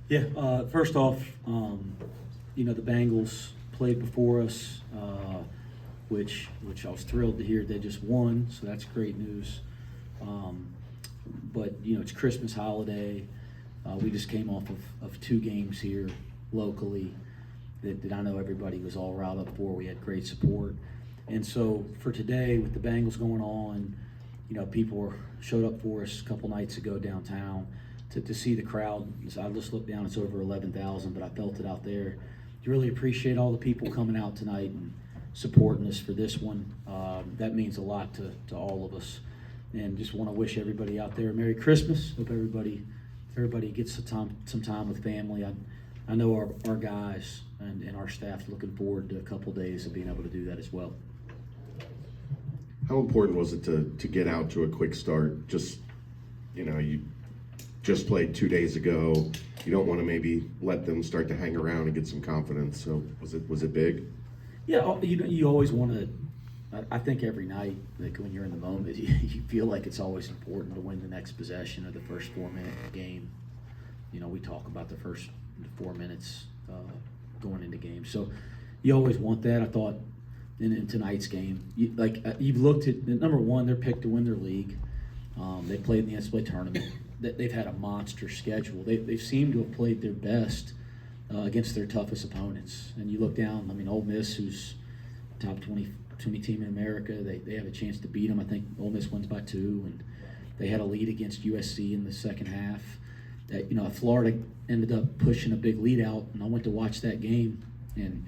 Yeah, first off, the Bengals played before us, which I was thrilled to hear they just won, so that's great news. Um, but it's Christmas holiday. We just came off of two games here locally that I know everybody was all riled up for. We had great support, and so for today with the Bengals going on, people showed up for us a couple nights ago downtown to see the crowd. So I just looked down; it's over 11,000, but I felt it out there. You really appreciate all the people coming out tonight and supporting us for this one. That means a lot to all of us, and just want to wish everybody out there a Merry Christmas. Hope everybody gets some time with family. I know our guys and our staff's looking forward to a couple days of being able to do that as well. How important was it to get out to a quick start? Just, you just played 2 days ago. You don't want to maybe let them start to hang around and get some confidence. So was it big? Yeah, you always want to. I think every night, like when you're in the moment, you feel like it's always important to win the next possession of the first 4-minute game. We talk about the first 4 minutes going into games, so you always want that. I thought in tonight's game, you've looked at number one, they're picked to win their league. They played in the NCAA tournament. They've had a monster schedule. They seem to have played their best against their toughest opponents. And you look down, Ole Miss, who's top 20 team in America, they have a chance to beat them. I think Ole Miss wins by 2, and they had a lead against USC in the second half. Florida ended up pushing a big lead out, and I went to watch that game, and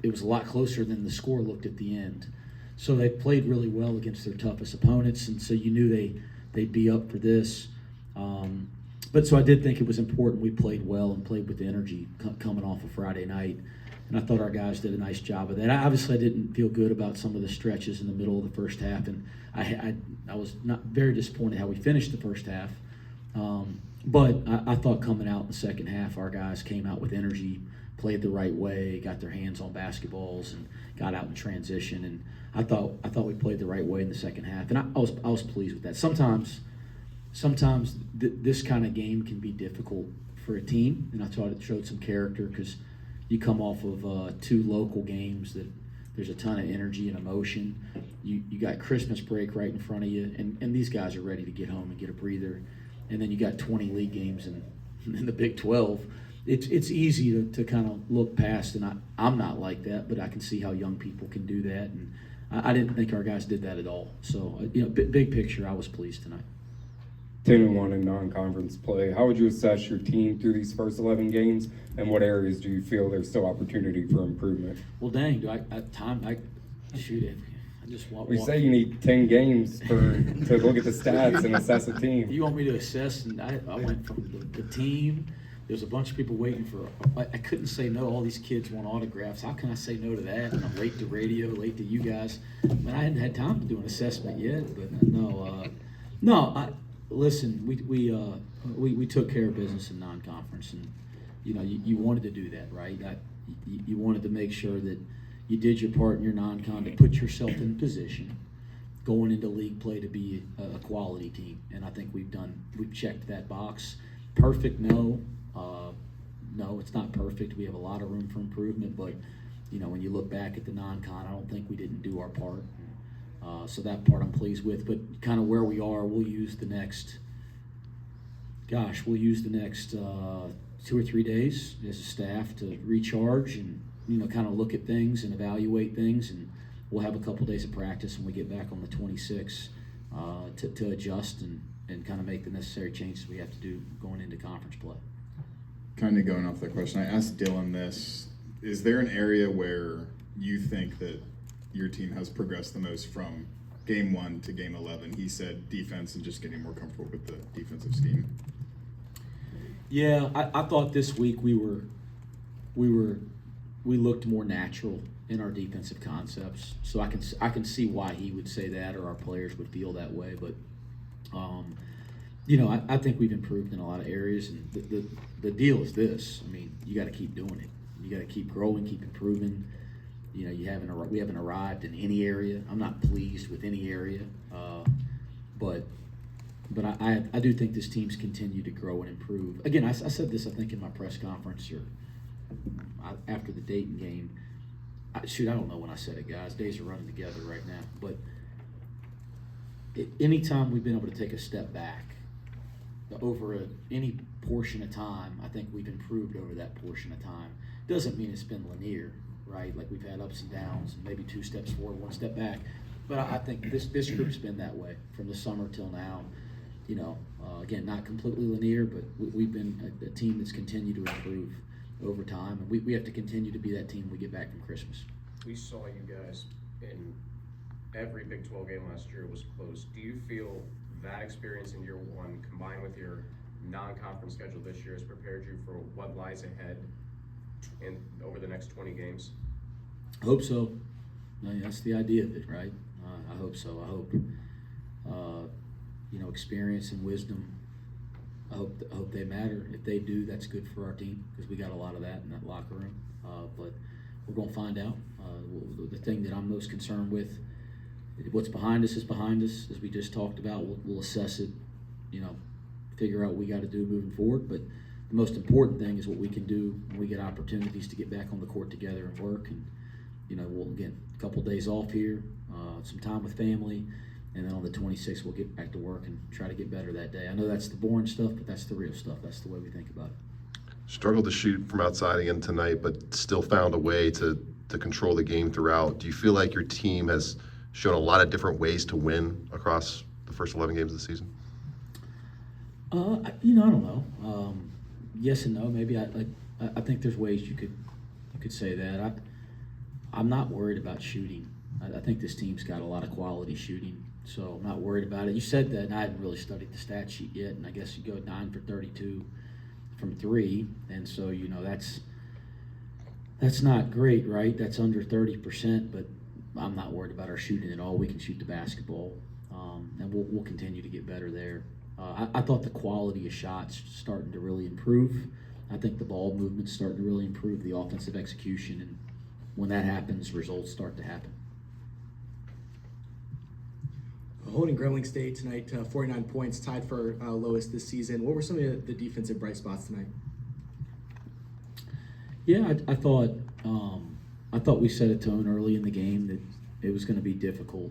it was a lot closer than the score looked at the end. So they played really well against their toughest opponents, and so you knew they'd be up for this. But so I did think it was important we played well and played with energy coming off of Friday night. And I thought our guys did a nice job of that. I didn't feel good about some of the stretches in the middle of the first half, and I was not very disappointed how we finished the first half. But I thought coming out in the second half, our guys came out with energy, played the right way, got their hands on basketballs, and got out in transition. And I thought we played the right way in the second half, and I was pleased with that. Sometimes this kind of game can be difficult for a team, and I thought it showed some character because you come off of 2 local games that there's a ton of energy and emotion. You got Christmas break right in front of you, and these guys are ready to get home and get a breather. And then you got 20 league games in the Big 12. It's easy to kind of look past, and I'm not like that, but I can see how young people can do that, and I didn't think our guys did that at all. So big picture, I was pleased tonight. 10-1 in non-conference play. How would you assess your team through these first 11 games, and what areas do you feel there's still opportunity for improvement? Well, dang, do I shoot it? I just walk. We say you need 10 games to look at the stats and assess a team. You want me to assess? And I went from the team. There's a bunch of people waiting for. I couldn't say no. All these kids want autographs. How can I say no to that? And I'm late to radio, late to you guys. I hadn't had time to do an assessment yet. But no. Listen, we took care of business in non-conference, and you wanted to do that, right? You wanted to make sure that you did your part in your non-con to put yourself in position going into league play to be a quality team, and I think we've checked that box. Perfect? No, it's not perfect. We have a lot of room for improvement, but when you look back at the non-con, I don't think we didn't do our part. So that part I'm pleased with, but kind of where we are, we'll use the next 2 or 3 days as a staff to recharge and kind of look at things and evaluate things, and we'll have a couple days of practice when we get back on the 26th to adjust and kind of make the necessary changes we have to do going into conference play. Kind of going off that question, I asked Dylan this: is there an area where you think that your team has progressed the most from game 1 to game 11? He said defense and just getting more comfortable with the defensive scheme. Yeah, I thought this week we looked more natural in our defensive concepts. So I can see why he would say that, or our players would feel that way. But I think we've improved in a lot of areas, and the deal is this: you got to keep doing it. You got to keep growing, keep improving. We haven't arrived in any area. I'm not pleased with any area, but but I do think this team's continued to grow and improve. Again, I said this, I think, in my press conference or after the Dayton game. I don't know when I said it, guys. Days are running together right now. But anytime we've been able to take a step back over any portion of time, I think we've improved over that portion of time. Doesn't mean it's been linear, right? Like we've had ups and downs, maybe 2 steps forward, 1 step back. But I think this group's been that way from the summer till now. You know, again, not completely linear, but we've been a team that's continued to improve over time, and we have to continue to be that team when we get back from Christmas. We saw you guys in every Big 12 game last year was close. Do you feel that experience in year one, combined with your non-conference schedule this year, has prepared you for what lies ahead over the next 20 games? I hope so. That's the idea of it, right? I hope so. I hope, experience and wisdom, I hope they matter. If they do, that's good for our team because we got a lot of that in that locker room. But we're going to find out. The thing that I'm most concerned with, what's behind us is behind us, as we just talked about. We'll assess it, figure out what we got to do moving forward. But the most important thing is what we can do when we get opportunities to get back on the court together and work. And we'll again a couple days off here, some time with family. And then on the 26th, we'll get back to work and try to get better that day. I know that's the boring stuff, but that's the real stuff. That's the way we think about it. Struggled to shoot from outside again tonight, but still found a way to control the game throughout. Do you feel like your team has shown a lot of different ways to win across the first 11 games of the season? I don't know. Yes and no. Maybe I think there's ways you could say that. I'm not worried about shooting. I think this team's got a lot of quality shooting. So I'm not worried about it. You said that, and I hadn't really studied the stat sheet yet, and I guess you go 9 for 32 from 3, and so that's not great, right? That's under 30%, but I'm not worried about our shooting at all. We can shoot the basketball, and we'll continue to get better there. I thought the quality of shots starting to really improve. I think the ball movement's starting to really improve, the offensive execution, and when that happens, results start to happen. Holding Grambling State tonight, 49 points, tied for lowest this season. What were some of the defensive bright spots tonight? Yeah, I thought we set a tone early in the game that it was going to be difficult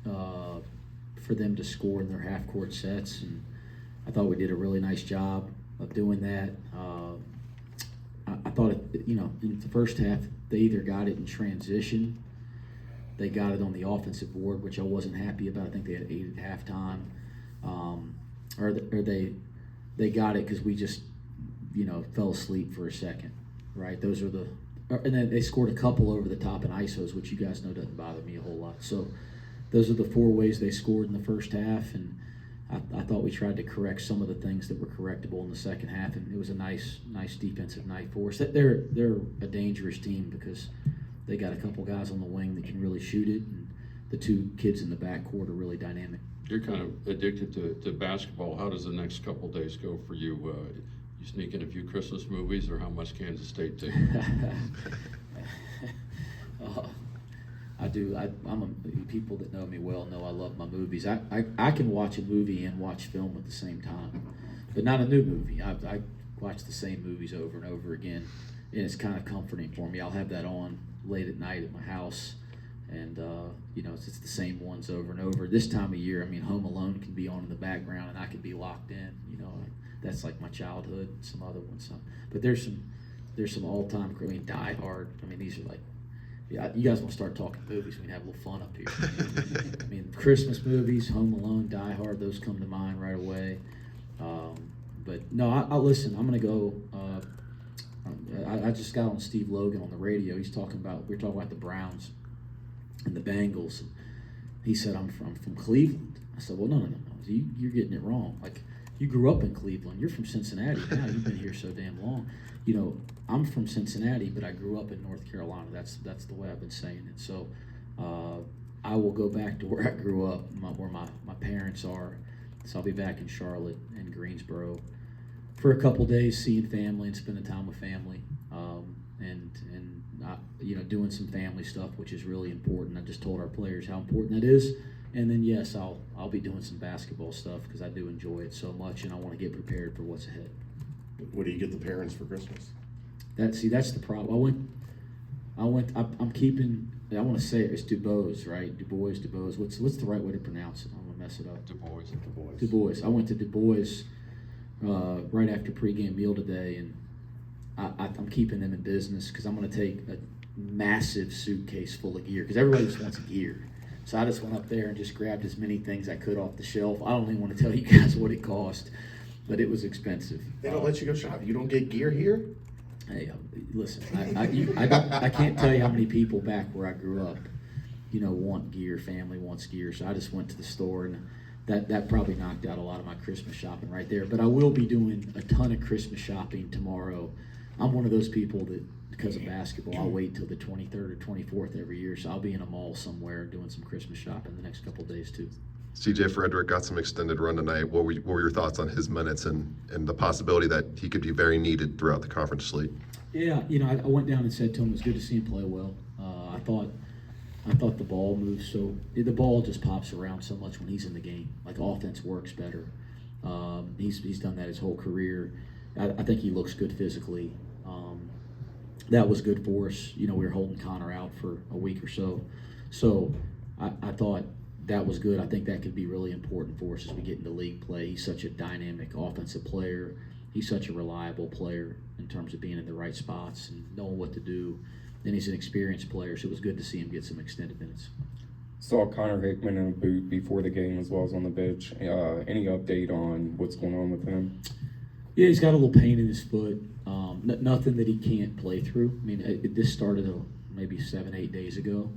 for them to score in their half-court sets, and I thought we did a really nice job of doing that. I thought in the first half they either got it in transition. They got it on the offensive board, which I wasn't happy about. I think they had 8 at halftime, or they got it because we just fell asleep for a second, right? Those are and then they scored a couple over the top in ISOs, which you guys know doesn't bother me a whole lot. So those are the 4 ways they scored in the first half, and I thought we tried to correct some of the things that were correctable in the second half, and it was a nice defensive night for us. They're a dangerous team because they got a couple guys on the wing that can really shoot it, and the 2 kids in the backcourt are really dynamic. You're kind of addicted to basketball. How does the next couple days go for you? You sneak in a few Christmas movies, or how much Kansas State take? I do. People that know me well know I love my movies. I can watch a movie and watch film at the same time, but not a new movie. I watch the same movies over and over again, and it's kind of comforting for me. I'll have that on late at night at my house, and it's the same ones over and over. This time of year, Home Alone can be on in the background, and I can be locked in. That's like my childhood. Some other ones, but there's some all-time. Die Hard. These are like. Yeah, you guys want to start talking movies, we can have a little fun up here. Christmas movies, Home Alone, Die Hard, those come to mind right away. But no, I'll listen. I'm going to go. I just got on Steve Logan on the radio. We were talking about the Browns and the Bengals. And he said, I'm from Cleveland. I said, well, no. You're getting it wrong. Like, you grew up in Cleveland. You're from Cincinnati now. You've been here so damn long. I'm from Cincinnati, but I grew up in North Carolina. That's the way I've been saying it. So I will go back to where I grew up, where my parents are. So I'll be back in Charlotte and Greensboro for a couple days, seeing family and spending time with family, and doing some family stuff, which is really important. I just told our players how important that is. And then yes, I'll be doing some basketball stuff because I do enjoy it so much, and I want to get prepared for what's ahead. What do you get the parents for Christmas? That's the problem. I'm keeping. I want to say it's DuBois, right? DuBois. What's the right way to pronounce it? I'm gonna mess it up. Du Bois. DuBois. I went to DuBois right after pregame meal today, and I'm keeping them in business because I'm going to take a massive suitcase full of gear because everybody just wants gear. So I just went up there and just grabbed as many things I could off the shelf. I don't even want to tell you guys what it cost, but it was expensive. They don't let you go shop. You don't get gear here? Hey, listen, I can't tell you how many people back where I grew up, want gear, family wants gear. So I just went to the store, and that probably knocked out a lot of my Christmas shopping right there. But I will be doing a ton of Christmas shopping tomorrow. I'm one of those people that, because of basketball, I'll wait till the 23rd or 24th every year. So I'll be in a mall somewhere doing some Christmas shopping the next couple of days too. CJ Frederick got some extended run tonight. What were your thoughts on his minutes and the possibility that he could be very needed throughout the conference slate? Yeah, I went down and said to him, it was good to see him play well. I thought the ball moves the ball just pops around so much when he's in the game. Like offense works better. He's done that his whole career. I think he looks good physically. That was good for us. We were holding Connor out for a week or so. So I thought that was good. I think that could be really important for us as we get into league play. He's such a dynamic offensive player. He's such a reliable player in terms of being in the right spots and knowing what to do. And he's an experienced player, so it was good to see him get some extended minutes. Saw Connor Hickman in a boot before the game as well as on the bench. Any update on what's going on with him? Yeah, he's got a little pain in his foot. Nothing that he can't play through. I mean, this started maybe 7-8 days ago.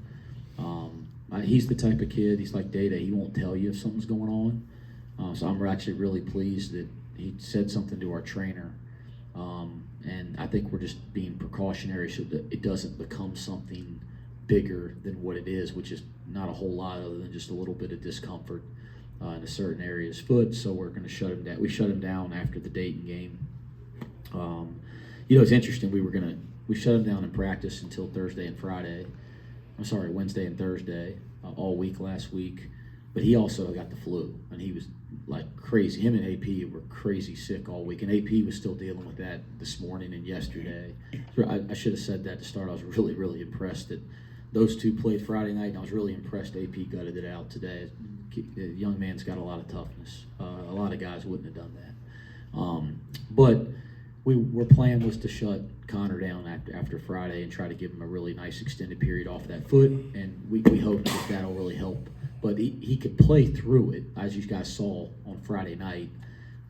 He's the type of kid, he's like Day-Day, he won't tell you if something's going on. So I'm actually really pleased that he said something to our trainer. And I think we're just being precautionary so that it doesn't become something bigger than what it is, which is not a whole lot other than just a little bit of discomfort in a certain area of his foot. So we're going to shut him down. We shut him down after the Dayton game. It's interesting. We shut him down in practice until Wednesday and Thursday, all week last week. But he also got the flu, and he was like crazy. Him and AP were crazy sick all week, and AP was still dealing with that this morning and yesterday. So I should have said that to start. I was really, really impressed that those two played Friday night, and I was really impressed AP gutted it out today. The young man's got a lot of toughness. A lot of guys wouldn't have done that. But our plan was to shut Connor down after Friday and try to give him a really nice extended period off that foot, and we hope that that'll really help. But he could play through it, as you guys saw on Friday night.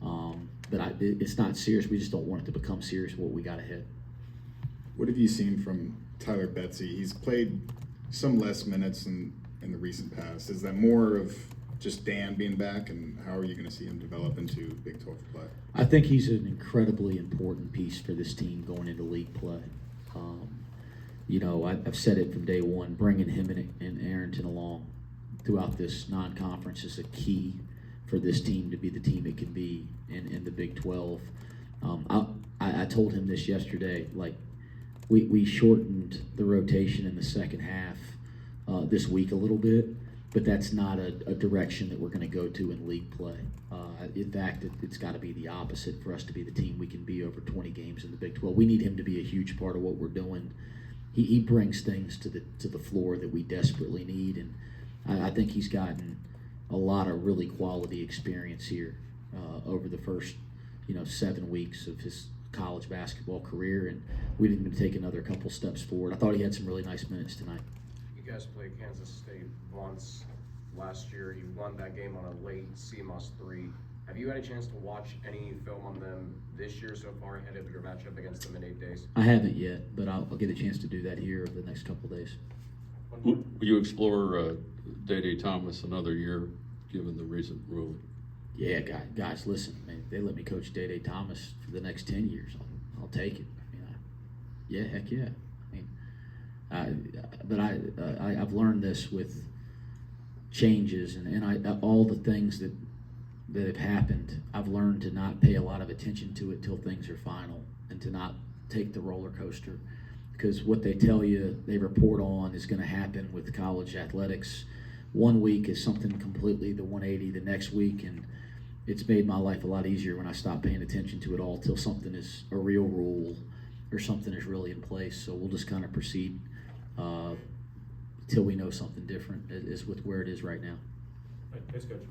But it's not serious. We just don't want it to become serious what we got ahead. What have you seen from Tyler Betsy? He's played some less minutes in the recent past. Is that more of just Dan being back, and how are you going to see him develop into Big 12 play? I think he's an incredibly important piece for this team going into league play. I've said it from day one, bringing him and Arrington along throughout this non-conference is a key for this team to be the team it can be in the Big 12. I told him this yesterday, like we shortened the rotation in the second half this week a little bit, but that's not a direction that we're going to go to in league play. In fact, it's got to be the opposite for us to be the team we can be over 20 games in the Big 12. We need him to be a huge part of what we're doing. He brings things to the floor that we desperately need, and I think he's gotten a lot of really quality experience here over the first 7 weeks of his college basketball career, and we didn't even take another couple steps forward. I thought he had some really nice minutes tonight. You guys played Kansas State once last year. You won that game on a late CMOS 3. Have you had a chance to watch any film on them this year so far ahead of your matchup against them in 8 days? I haven't yet, but I'll get a chance to do that here over the next couple of days. Will you explore Day-Day Thomas another year, given the recent ruling? Yeah, guys, listen, man, they let me coach Day-Day Thomas for the next 10 years. I'll take it. Yeah, heck yeah. I've learned this with changes and all the things that have happened. I've learned to not pay a lot of attention to it till things are final, and to not take the roller coaster, because what they tell you, they report on, is going to happen with college athletics one week is something completely the 180 the next week, and it's made my life a lot easier when I stop paying attention to it all till something is a real rule or something is really in place. So we'll just kind of proceed till we know something different is with where it is right now. Thanks, Coach.